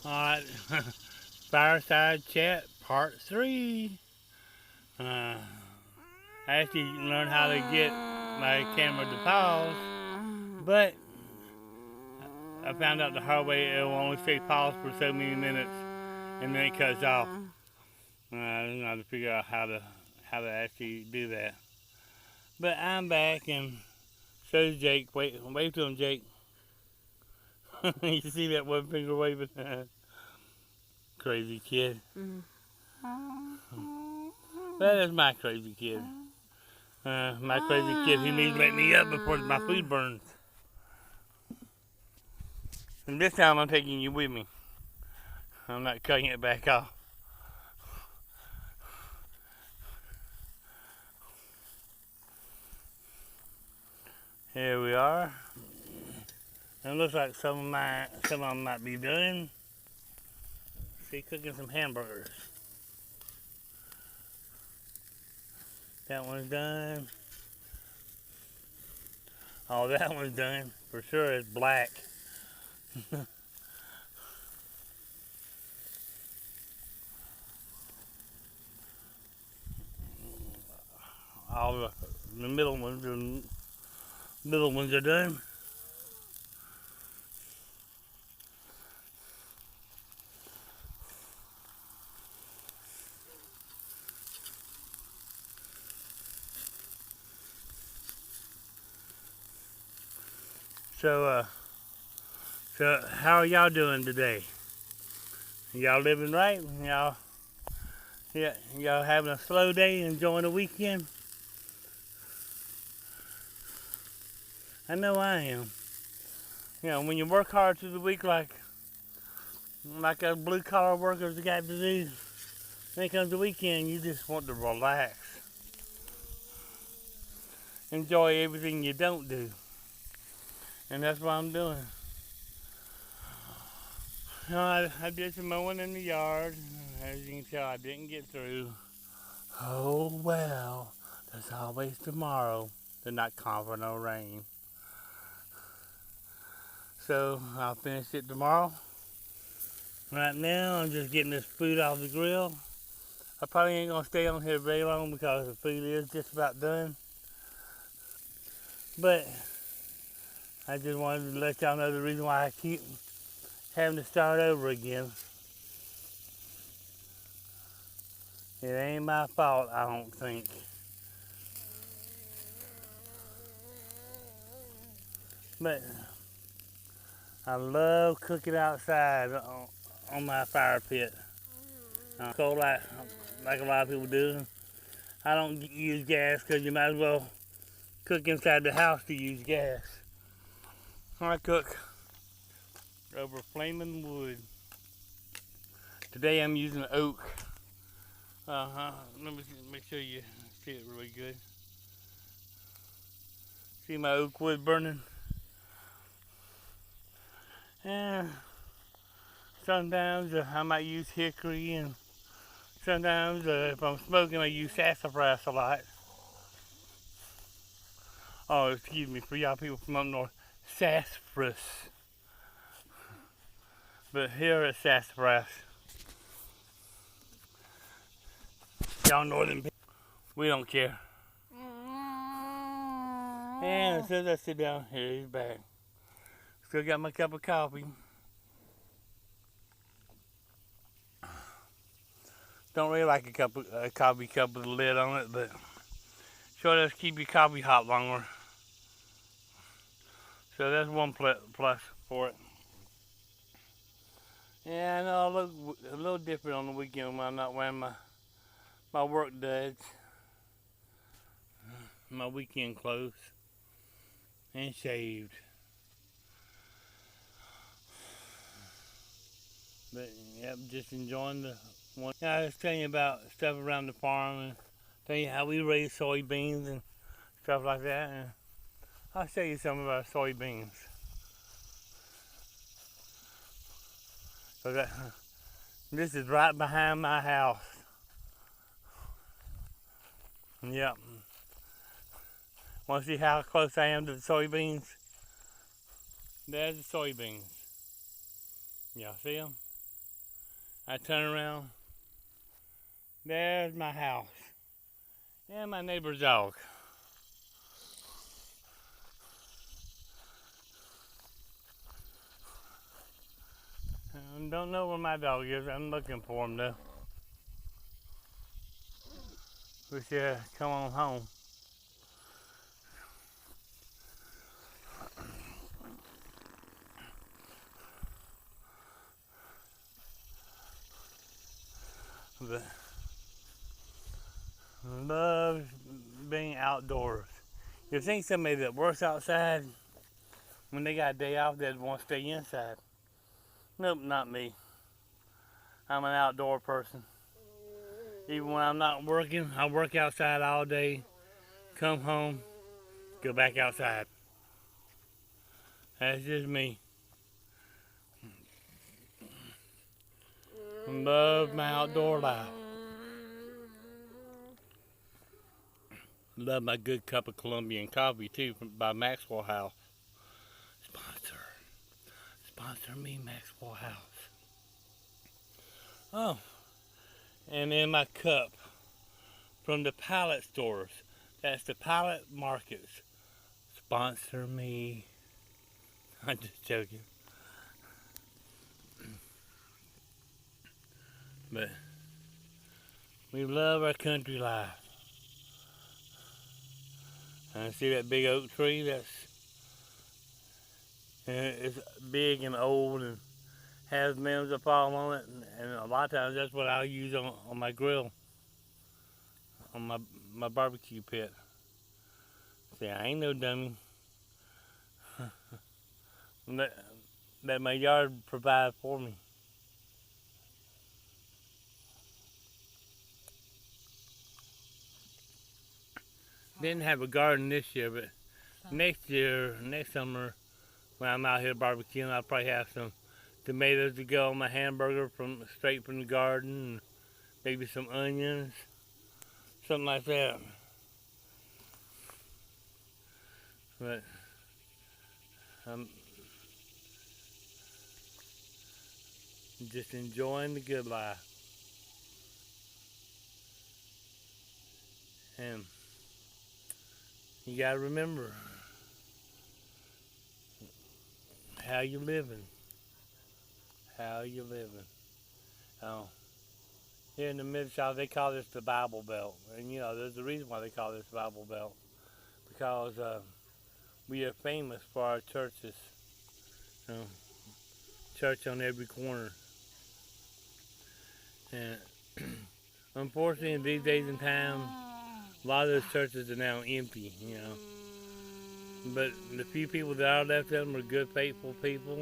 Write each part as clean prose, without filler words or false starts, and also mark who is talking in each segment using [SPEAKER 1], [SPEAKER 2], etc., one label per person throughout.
[SPEAKER 1] Alright, fireside chat part 3. I actually learned how to get my camera to pause, but I found out the hard way it will only stay paused for so many minutes and then it cuts off. I don't know how to figure out how to actually do that. But I'm back and so's Jake. Wave to him, Jake. You see that one finger waving? Crazy kid. That is my crazy kid. My crazy kid who needs to let me up before my food burns. And this time I'm taking you with me. I'm not cutting it back off. Here we are. It looks like some of them might be done. See, cooking some hamburgers. That one's done. Oh, that one's done. For sure it's black. All the middle ones are done. So, so how are y'all doing today? Y'all living right? Y'all having a slow day, enjoying the weekend? I know I am. You know, when you work hard through the week like us blue collar workers got to do, when it comes the weekend, you just want to relax. Enjoy everything you don't do. And that's what I'm doing. You know, I did some mowing in the yard. As you can tell, I didn't get through. Oh well, there's always tomorrow. They're not confident no rain. So I'll finish it tomorrow. Right now, I'm just getting this food off the grill. I probably ain't gonna stay on here very long because the food is just about done. But I just wanted to let y'all know the reason why I keep having to start over again. It ain't my fault, I don't think. But I love cooking outside on my fire pit. Coal like a lot of people do. I don't use gas because you might as well cook inside the house to use gas. I cook over flaming wood. Today I'm using oak. Let me make sure you see it really good. See my oak wood burning? And sometimes I might use hickory, and sometimes if I'm smoking I use sassafras a lot. Oh, excuse me, for y'all people from up north, sassafras. But here it's sassafras. Y'all northern people, we don't care. And as soon as I sit down, here he's back. Still got my cup of coffee. Don't really like a coffee cup with a lid on it, but sure does keep your coffee hot longer. So that's one plus for it. Yeah, I know I look a little different on the weekend when I'm not wearing my work duds, my weekend clothes, and shaved. But yep, just enjoying the one. Yeah, I was telling you about stuff around the farm and tell you how we raise soybeans and stuff like that. And I'll show you some of our soybeans. So this is right behind my house. Yep. Want to see how close I am to the soybeans? There's the soybeans. Y'all see them? I turn around. There's my house and my neighbor's dog. I don't know where my dog is. I'm looking for him though. We should come on home. But I love being outdoors. You think somebody that works outside, when they got a day off, they'd want to stay inside. Nope, not me. I'm an outdoor person. Even when I'm not working, I work outside all day, come home, go back outside. That's just me. Love my outdoor life. Love my good cup of Colombian coffee too by Maxwell House. Sponsor. Sponsor me, Maxwell House. Oh, and in my cup from the Pilot stores. That's the Pilot Markets. Sponsor me. I'm just joking. But we love our country life. And see that big oak tree? It's big and old and has limbs that fall on it. And a lot of times that's what I'll use on my grill, on my barbecue pit. See, I ain't no dummy. That my yard provides for me. Didn't have a garden this year, but next summer, when I'm out here barbecuing, I'll probably have some tomatoes to go on my hamburger straight from the garden, and maybe some onions, something like that. But I'm just enjoying the good life. And you gotta remember how you living. How you living. Oh, here in the Mid-South, they call this the Bible Belt. And there's a reason why they call this Bible Belt. Because we are famous for our churches. You know, church on every corner. And unfortunately, in these days and times, a lot of those churches are now empty. But the few people that are left of them are good, faithful people.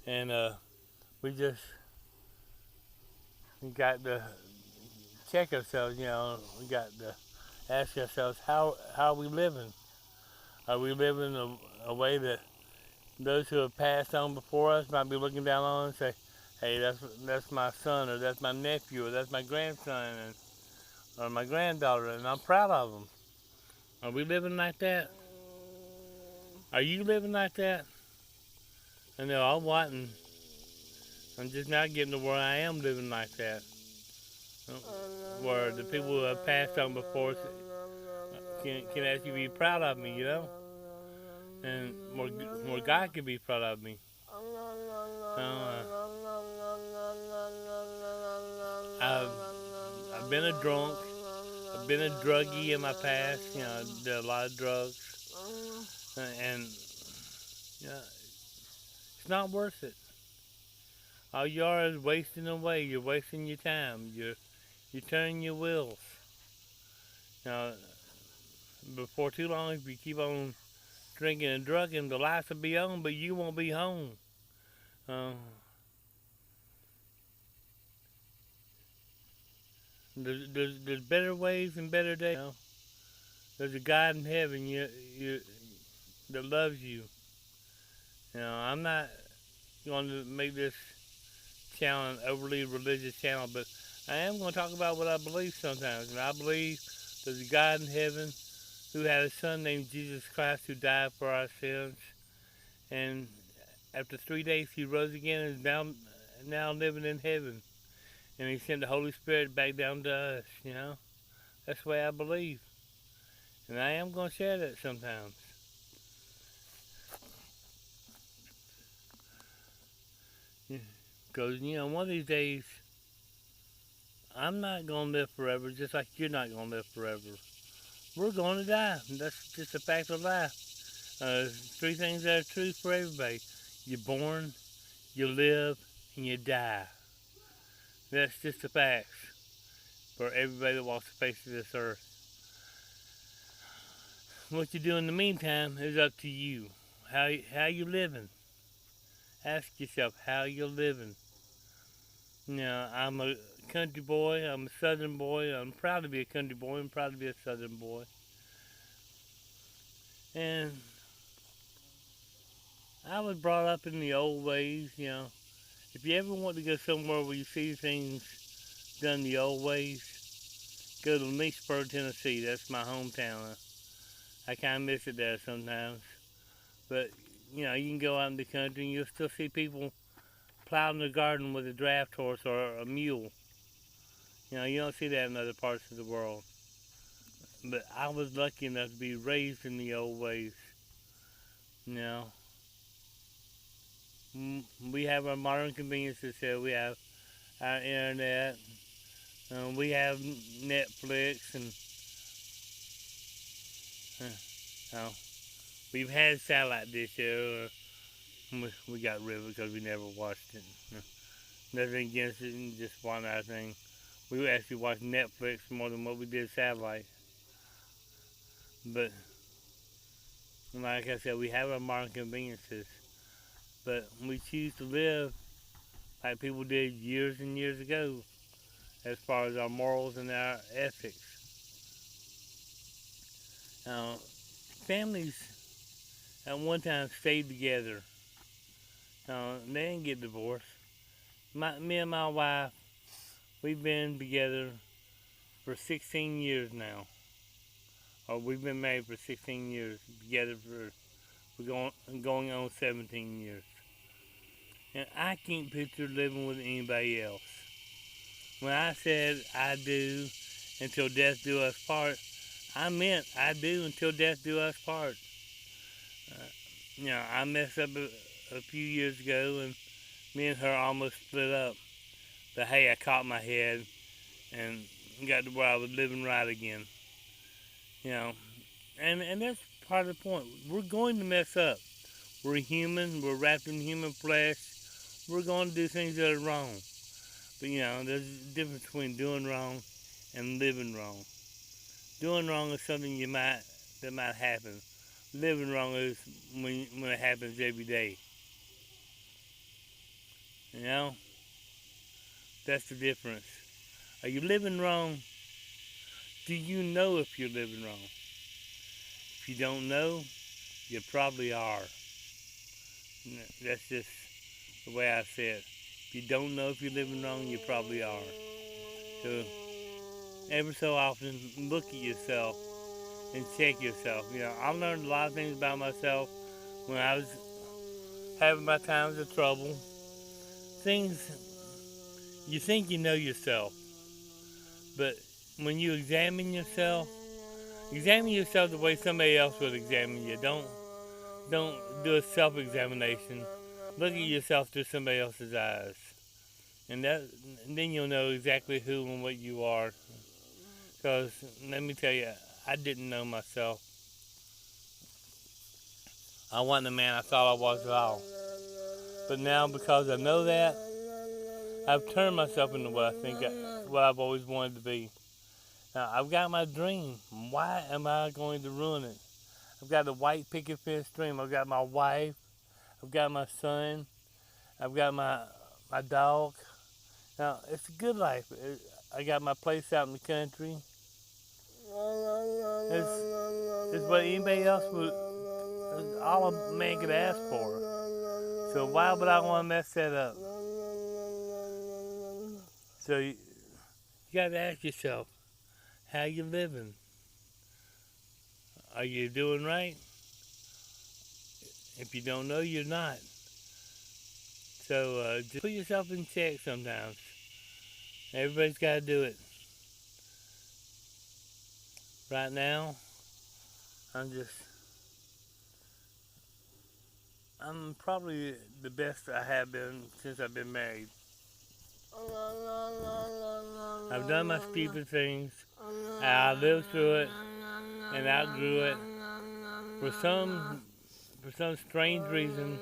[SPEAKER 1] And we got to check ourselves. We got to ask ourselves, how are we living? Are we living a way that those who have passed on before us might be looking down on and say, hey, that's my son, or that's my nephew, or that's my grandson, or my granddaughter, and I'm proud of them. Are we living like that? Are you living like that? I know I'm wanting. I'm just not getting to where I am living like that. Where the people who have passed on before us can actually be proud of me, and more God can be proud of me. I've been a drunk. I've been a druggie in my past. I did a lot of drugs, and it's not worth it. All you are is wasting away. You're wasting your time. You're turning your wheels. Before too long, if you keep on drinking and drugging, the lights will be on, but you won't be home. There's better ways and better days. There's a God in heaven that loves you. I'm not going to make this channel an overly religious channel, but I am going to talk about what I believe sometimes. And I believe there's a God in heaven who had a son named Jesus Christ who died for our sins. And after 3 days, he rose again and is now living in heaven. And he sent the Holy Spirit back down to us, you know. That's the way I believe. And I am going to share that sometimes. Because, you know, one of these days, I'm not going to live forever just like you're not going to live forever. We're going to die. That's just a fact of life. Three things that are true for everybody. You're born, you live, and you die. That's just the facts for everybody that walks the face of this earth. What you do in the meantime is up to you. How you living? Ask yourself how you're living. You know, I'm a country boy. I'm a southern boy. I'm proud to be a country boy. I'm proud to be a southern boy. And I was brought up in the old ways, you know. If you ever want to go somewhere where you see things done the old ways, go to Lynchburg, Tennessee. That's my hometown. I kind of miss it there sometimes. But, you know, you can go out in the country and you'll still see people plowing the garden with a draft horse or a mule. You know, you don't see that in other parts of the world. But I was lucky enough to be raised in the old ways. You know, we have our modern conveniences here. We have our internet. We have Netflix and we've had satellite dish here. We got rid of it because we never watched it. Nothing against it, just one other thing. We actually watched Netflix more than what we did satellite. But like I said, we have our modern conveniences, but we choose to live like people did years and years ago as far as our morals and our ethics. Now, families at one time stayed together. They didn't get divorced. Me and my wife, we've been together for 16 years now. Or we've been married for 16 years, together for going on 17 years. And I can't picture living with anybody else. When I said I do until death do us part, I meant I do until death do us part. You know, I messed up a few years ago and me and her almost split up. But hey, I caught my head and got to where I was living right again. You know, and that's part of the point. We're going to mess up. We're human. We're wrapped in human flesh. We're going to do things that are wrong. But you know, there's a difference between doing wrong and living wrong. Doing wrong is something that might happen. Living wrong is when it happens every day. You know, that's the difference. Are you living wrong? Do you know if you're living wrong? If you don't know, you probably are. That's just the way I say it. If you don't know if you're living wrong, you probably are. So, every so often, look at yourself and check yourself. You know, I learned a lot of things about myself when I was having my times of trouble. Things, you think you know yourself, but when you examine yourself the way somebody else would examine you. Don't do a self-examination. Look at yourself through somebody else's eyes. And then you'll know exactly who and what you are. Because, let me tell you, I didn't know myself. I wasn't the man I thought I was at all. But now, because I know that, I've turned myself into what I've always wanted to be. Now, I've got my dream. Why am I going to ruin it? I've got a white picket fence dream. I've got my wife. I've got my son. I've got my dog. Now, it's a good life. I got my place out in the country. It's what anybody else all a man could ask for. So why would I want to mess that up? So you got to ask yourself, how you living? Are you doing right? If you don't know, you're not. So just put yourself in check sometimes. Everybody's got to do it. Right now, I'm just, I'm probably the best I have been since I've been married. I've done my stupid things. I lived through it and outgrew it. For some, for some strange reason,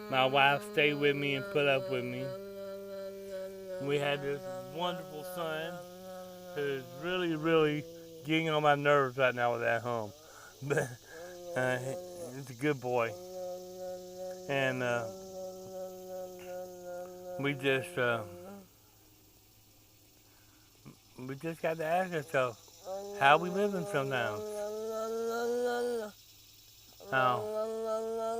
[SPEAKER 1] my wife stayed with me and put up with me. We had this wonderful son who's really, really getting on my nerves right now with that home. But he's a good boy. And we just got to ask ourselves, how we living sometimes?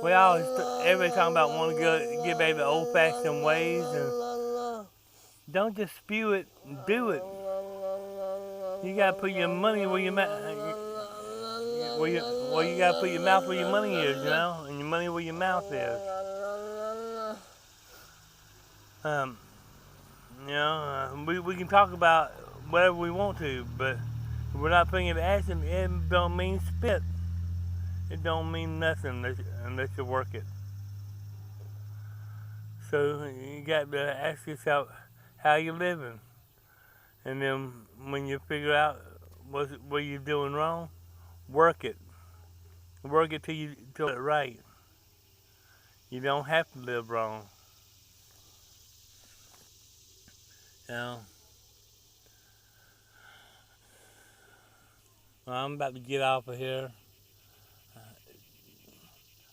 [SPEAKER 1] We always, everybody talking about wanting to get back to old-fashioned ways, and don't just spew it, do it. You gotta put your money where your you gotta put your mouth where your money is, you know, and your money where your mouth is. We can talk about whatever we want to, but if we're not putting it to action, it don't mean spit. It don't mean nothing unless you work it. So you got to ask yourself how you living, and then when you figure out what you're doing wrong, work it. Work it till you do it right. You don't have to live wrong. You know. Well, I'm about to get off of here.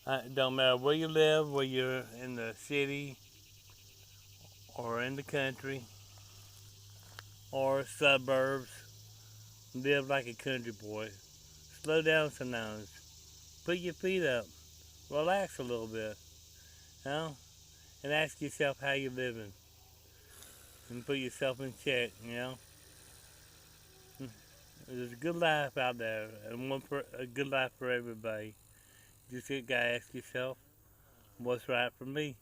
[SPEAKER 1] It don't matter where you live, whether you're in the city or in the country or suburbs. Live like a country boy. Slow down sometimes. Put your feet up. Relax a little bit. You know? And ask yourself how you're living. And put yourself in check, you know? There's a good life out there, and a good life for everybody. Just gotta ask yourself, what's right for me?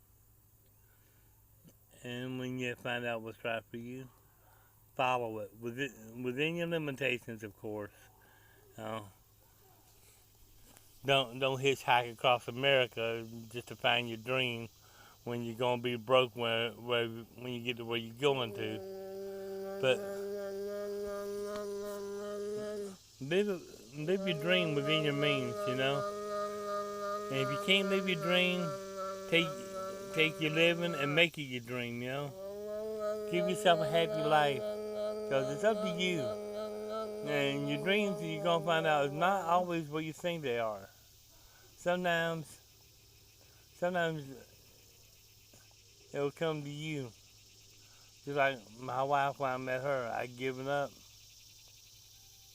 [SPEAKER 1] And when you find out what's right for you, follow it within your limitations, of course. Don't hitchhike across America just to find your dream when you're gonna be broke when you get to where you're going to. But live your dream within your means, you know. And if you can't live your dream, take your living and make it your dream, you know. Give yourself a happy life, because it's up to you. And your dreams, you're going to find out, is not always what you think they are. Sometimes it'll come to you. Just like my wife, when I met her, I'd given up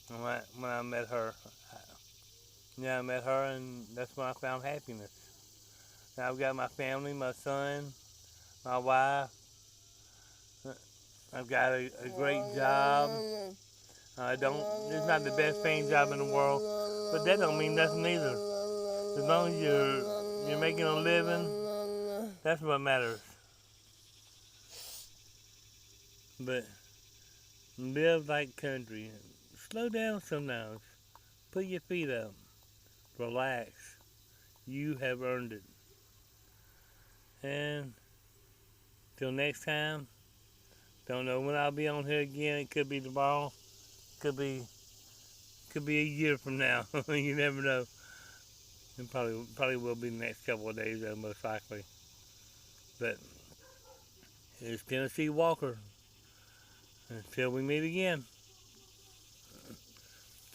[SPEAKER 1] when I met her. I met her, and that's when I found happiness. Now I've got my family, my son, my wife. I've got a great job. It's not the best paying job in the world, but that don't mean nothing either. As long as you're making a living, that's what matters. But live like country. Slow down sometimes. Put your feet up. Relax. You have earned it. And till next time, don't know when I'll be on here again. It could be tomorrow. Could be a year from now. You never know. It probably will be the next couple of days, though, most likely. But it's Tennessee Walker. Until we meet again,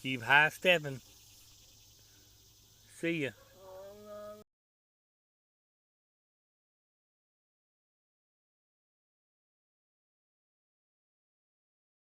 [SPEAKER 1] keep high stepping. See ya.